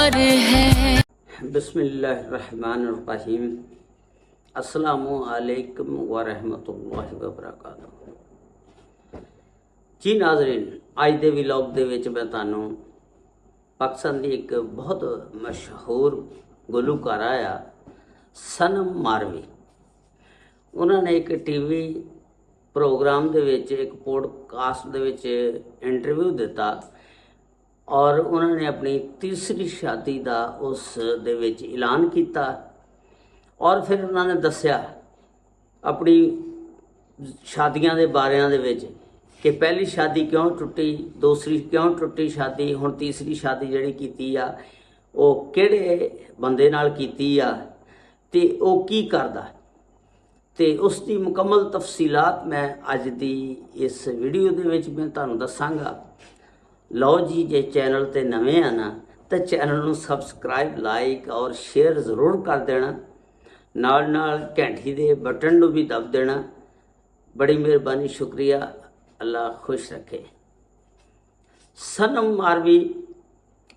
प्यार है। बिस्मिल्लाहिर्रहमानिर्रहीम। अस्सलामुअलैकुम वरहमतुल्लाहि वबरकातुहू। जी नाज़रीन, अज के व्लॉग दे विच मैं तुहानूं पाकिस्तान की एक बहुत मशहूर गुलूकारा आ सनम मारवी, उन्होंने एक टीवी प्रोग्राम दे विच एक पॉडकास्ट दे विच इंटरव्यू दिता और उन्होंने अपनी तीसरी शादी का उस दे विच ऐलान किया और फिर उन्होंने दस्या अपनी शादियां दे बारियां दे विच कि पहली शादी क्यों टुटी, दूसरी क्यों टुटी शादी, हुण तीसरी शादी जिहड़ी कीती आ वो किहड़े बंदे नाल कीती आ ते वो की करदा ते उसकी मुकम्मल तफसीलात मैं अज दी इस वीडियो दे विच मैं तुहानूं दसांगा। लो जी, जे चैनल ते नवे आ ना तो चैनल नूं सबसक्राइब, लाइक और शेयर जरूर कर देना, नाल नाल घंटी दे बटन नूं भी दब देना। बड़ी मेहरबानी, शुक्रिया, अल्लाह खुश रखे। सनम मारवी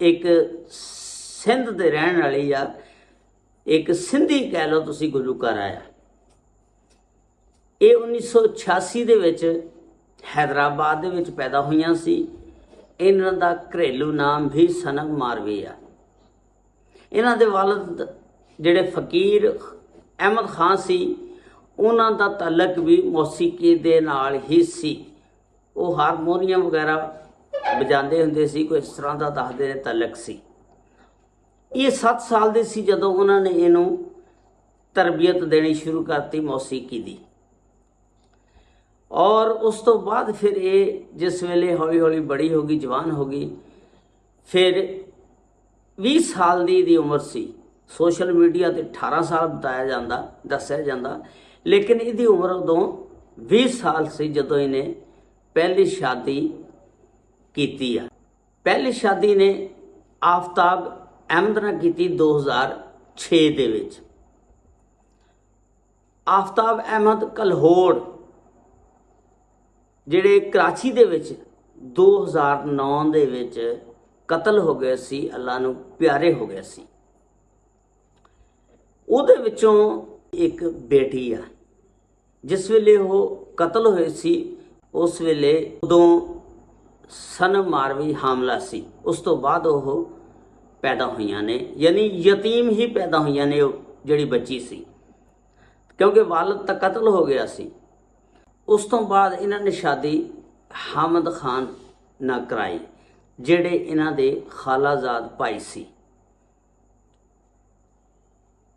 एक सिंध दे रहण वाली आ, एक सिंधी कह लो तुसी गुलूकार आया। ये 1986 दे विच हैदराबाद दे विच पैदा हुईयां सी। इन्हां दा घरेलू नाम भी सनम मारवी आ। इन्हां दे वालिद जिहड़े फकीर अहमद खान सी, उन्हां दा तलक भी मौसीकी दे नाल ही सी। वो हारमोनीयम वगैरह बजाते हुंदे सी, कोई इस तरह का दसदे ने तलक सी। ये 7 साल दे सी जदों उन्होंने इनू तरबियत देनी शुरू करती मौसीकी दी, और उस तो बाद फिर ये जिस वेले हौली हौली बड़ी हो गई, जवान हो गई, फिर 20 साल दी उम्र सी। सोशल मीडिया ते 18 साल बताया जाता, दस्या जाता, लेकिन इसकी उम्र उदों 20 साल सी जदों इन्हें पहली शादी की। पहली शादी ने आफ्ताब अहमद नाल की 2006 दे विच। आफ्ताब अहमद कलहोड़ जिहड़े कराची दे विच 2009 दे विच कतल हो गए सी, अल्लाह नूं प्यारे हो गए सी। उहदे विचों एक बेटी आ। जिस वेले वो कतल होए सी उस वेले उदों सनम मारवी हामला सी। उस तो बाद वो पैदा हुईयां ने, यानी यतीम ही पैदा हुईयां ने जिहड़ी बच्ची सी, क्योंकि वालिद तां कतल हो गया सी। उस तो बाद इन्होंने शादी हामिद खान ना कराई, जिहड़े इन्हां दे खालाजाद भाई सी।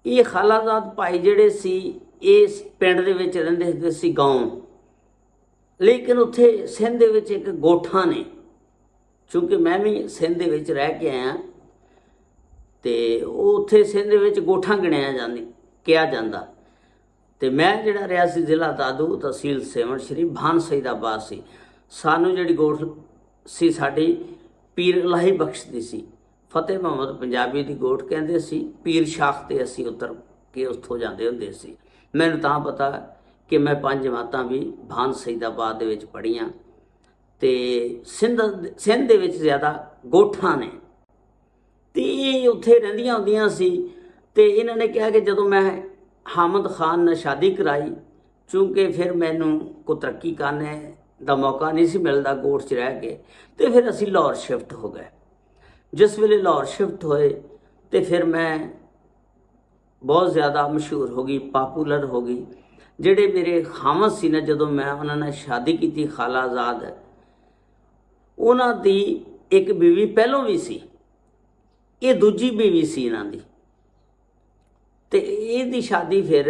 ये खालाजाद भाई जिहड़े सी इस पिंड दे विच रहिंदे हुंदे सी, गांव, लेकिन उत्थे सिंध दे विच एक गोठा ने। चूँकि मैं भी सिंध दे विच रह के आया ते उत्थे सिंध दे विच गोठा गिणिया किया जांदा। ते मैं जिहड़ा रहा सी जिला दादू, तहसील सेवण श्री भान सईदाबाद सी। सानू जिहड़ी गोठ सी साडी पीर इलाही बख्श दी सी। फतेह मुहम्मद पंजाबी दी गोठ कहंदे सी। पीर शाख ते असीं उतर के उत्थों जांदे हुंदे सी। मैनूं तां पता कि मैं 5 जमातां भी भान सईदाबाद दे विच पढ़ियां ते सिंध दे विच ज़्यादा गोठा ने ते उत्थे रहिंदियां हुंदियां सी। ते इन्हां ने कहा कि जदों मैं हामिद खान ने शादी कराई, चूँकि फिर मैनू को तरक्की करने का मौका नहीं सी मिलता गोठ च रह के, तो फिर असी लाहौर शिफ्ट हो गए। जिस वेले लाहौर शिफ्ट होए तो फिर मैं बहुत ज़्यादा मशहूर हो गई, पॉपूलर हो गई। जिहड़े मेरे खामद सी ने, जदों मैं उन्होंने शादी की खालाजाद, उन्हां दी एक बीवी पहलों भी सी, ये दूजी बीवी सी इन्हां दी। ते इहदी शादी फिर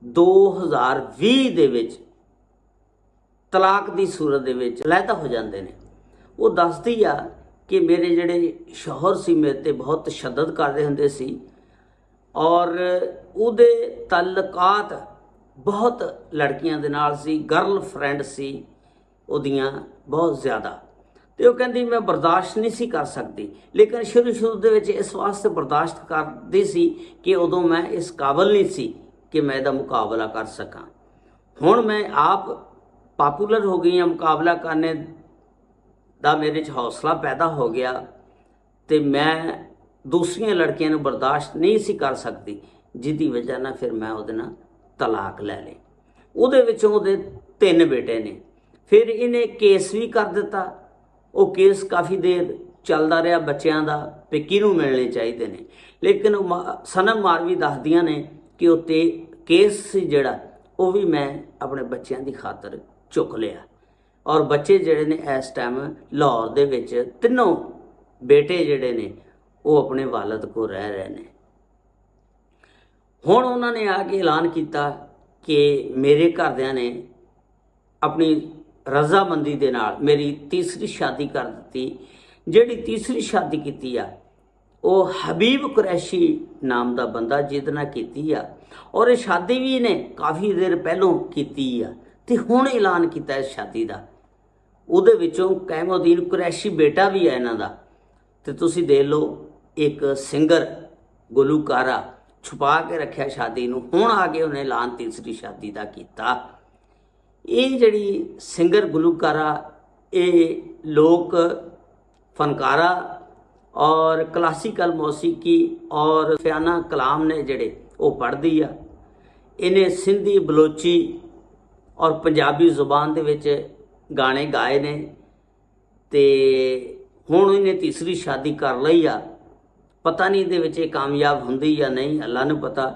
2020 दे विच तलाक दी सूरत दे विच लैदा हो जाते हैं। वो दसदी आ कि मेरे जिहड़े शौहर सी मेरे ते बहुत तशद्दद करदे हुंदे सी और उहदे तल्लकात बहुत लड़कियां दे नाल सी, गर्ल फ्रेंड सी उहदियां बहुत ज़्यादा। तो वह कहती मैं बर्दाश्त नहीं सी कर सकती, लेकिन शुरू दे विच इस वास्ते बर्दाश्त करती सी कि उदों मैं इस काबल नहीं सी कि मैं इसदा मुकाबला कर सकां। हुण मैं आप पॉपूलर हो गई हाँ, मुकाबला करने का मेरे च हौसला पैदा हो गया तो मैं ਦੂਸਰੀਆਂ ਲੜਕੀਆਂ ਨੂੰ ਬਰਦਾਸ਼ਤ ਨਹੀਂ ਸੀ ਕਰ ਸਕਦੀ, ਜਿਹਦੀ ਵਜ੍ਹਾ ਨਾਲ ਫਿਰ ਮੈਂ ਉਹਦੇ ਨਾਲ ਤਲਾਕ ਲੈ ਲਈ। ਉਹਦੇ ਵਿੱਚੋਂ ਉਹਦੇ 3 ਬੇਟੇ ਨੇ। ਫਿਰ ਇਹਨੇ ਕੇਸ ਵੀ ਕਰ ਦਿੱਤਾ। ਉਹ ਕੇਸ ਕਾਫੀ ਦੇਰ ਚੱਲਦਾ ਰਿਹਾ ਬੱਚਿਆਂ ਦਾ ਵੀ ਕਿਹਨੂੰ ਮਿਲਣੇ ਚਾਹੀਦੇ ਨੇ, ਲੇਕਿਨ ਸਨਮ ਮਾਰਵੀ ਦੱਸਦੀਆਂ ਨੇ ਕਿ ਉਹ ਤੇ ਕੇਸ ਸੀ ਜਿਹੜਾ ਉਹ ਵੀ ਮੈਂ ਆਪਣੇ ਬੱਚਿਆਂ ਦੀ ਖਾਤਰ ਚੁੱਕ ਲਿਆ। ਔਰ ਬੱਚੇ ਜਿਹੜੇ ਨੇ ਇਸ ਟਾਈਮ ਲਾਹੌਰ ਦੇ ਵਿੱਚ 3 ਬੇਟੇ ਜਿਹੜੇ ਨੇ ਉਹ ਆਪਣੇ ਵਾਲਦ ਕੋਲ ਰਹਿ ਰਹੇ ਨੇ। ਹੁਣ ਉਹਨਾਂ ਨੇ ਆ ਕੇ ਐਲਾਨ ਕੀਤਾ ਕਿ ਮੇਰੇ ਘਰਦਿਆਂ ਨੇ ਆਪਣੀ ਰਜ਼ਾਮੰਦੀ ਦੇ ਨਾਲ ਮੇਰੀ ਤੀਸਰੀ ਸ਼ਾਦੀ ਕਰ ਦਿੱਤੀ। ਜਿਹੜੀ ਤੀਸਰੀ ਸ਼ਾਦੀ ਕੀਤੀ ਆ ਉਹ ਹਬੀਬ ਕੁਰੈਸ਼ੀ ਨਾਮ ਦਾ ਬੰਦਾ ਜਿਹਦੇ ਨਾਲ ਕੀਤੀ ਆ, ਔਰ ਇਹ ਸ਼ਾਦੀ ਵੀ ਇਹਨੇ ਕਾਫੀ ਦੇਰ ਪਹਿਲੋਂ ਕੀਤੀ ਆ ਤੇ ਹੁਣ ਐਲਾਨ ਕੀਤਾ ਇਸ ਸ਼ਾਦੀ ਦਾ। ਉਹਦੇ ਵਿੱਚੋਂ ਕੈਮੁਦੀਨ ਕੁਰੈਸ਼ੀ ਬੇਟਾ ਵੀ ਹੈ ਇਹਨਾਂ ਦਾ। ਤੇ ਤੁਸੀਂ ਦੇਖ ਲਓ, ਇੱਕ ਸਿੰਗਰ ਗੁਲੂਕਾਰਾ ਛੁਪਾ ਕੇ ਰੱਖਿਆ ਸ਼ਾਦੀ ਨੂੰ, ਹੁਣ ਆ ਕੇ ਉਹਨੇ ਐਲਾਨ ਤੀਸਰੀ ਸ਼ਾਦੀ ਦਾ ਕੀਤਾ। ਇਹ ਜਿਹੜੀ ਸਿੰਗਰ ਗੁਲੂਕਾਰਾ ਇਹ ਲੋਕ ਫਨਕਾਰਾ ਔਰ ਕਲਾਸੀਕਲ ਮੌਸੀਕੀ ਔਰ ਫਿਆਨਾ ਕਲਾਮ ਨੇ ਜਿਹੜੇ ਉਹ ਪੜ੍ਹਦੀ ਆ। ਇਹਨੇ ਸਿੰਧੀ, ਬਲੋਚੀ ਔਰ ਪੰਜਾਬੀ ਜ਼ੁਬਾਨ ਦੇ ਵਿੱਚ ਗਾਣੇ ਗਾਏ ਨੇ ਤੇ ਹੁਣ ਇਹਨੇ ਤੀਸਰੀ ਸ਼ਾਦੀ ਕਰ ਲਈ ਆ। ਪਤਾ ਨਹੀਂ ਇਹਦੇ ਵਿੱਚ ਇਹ ਕਾਮਯਾਬ ਹੁੰਦੀ ਜਾਂ ਨਹੀਂ, ਅੱਲਾ ਨੂੰ ਪਤਾ।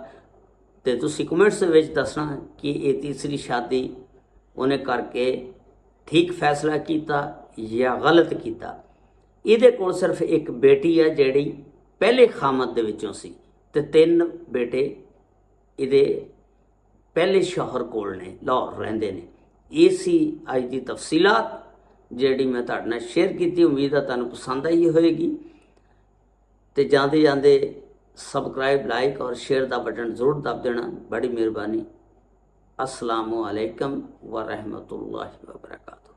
ਤੇ ਤੁਸੀਂ ਕਮੈਂਟਸ ਵਿੱਚ ਦੱਸਣਾ ਕਿ ਇਹ ਤੀਸਰੀ ਸ਼ਾਦੀ ਉਹਨੇ ਕਰਕੇ ਠੀਕ ਫੈਸਲਾ ਕੀਤਾ ਜਾਂ ਗਲਤ ਕੀਤਾ। ਇਹਦੇ ਕੋਲ ਸਿਰਫ ਇੱਕ ਬੇਟੀ ਹੈ ਜਿਹੜੀ ਪਹਿਲੇ ਖਾਮਦ ਦੇ ਵਿੱਚੋਂ ਸੀ ਤੇ 3 ਬੇਟੇ ਇਹਦੇ ਪਹਿਲੇ ਸ਼ੌਹਰ ਕੋਲ ਨੇ, ਲਾਹੌਰ ਰਹਿੰਦੇ ਨੇ। ਇਹ ਸੀ ਅੱਜ ਦੀ ਤਫਸੀਲਾਤ ਜਿਹੜੀ ਮੈਂ ਤੁਹਾਡੇ ਨਾਲ ਸ਼ੇਅਰ ਕੀਤੀ। ਉਮੀਦ ਹੈ ਤੁਹਾਨੂੰ ਪਸੰਦ ਆਈ ਹੋਵੇਗੀ। ਤੇ ਜਾਂਦੇ ਜਾਂਦੇ ਸਬਸਕ੍ਰਾइब, लाइक और शेयर का बटन जरूर दब देना, बड़ी मेहरबानी। अस्सलामु अलैकुम व रहमतुल्लाहि व बरकातुहू।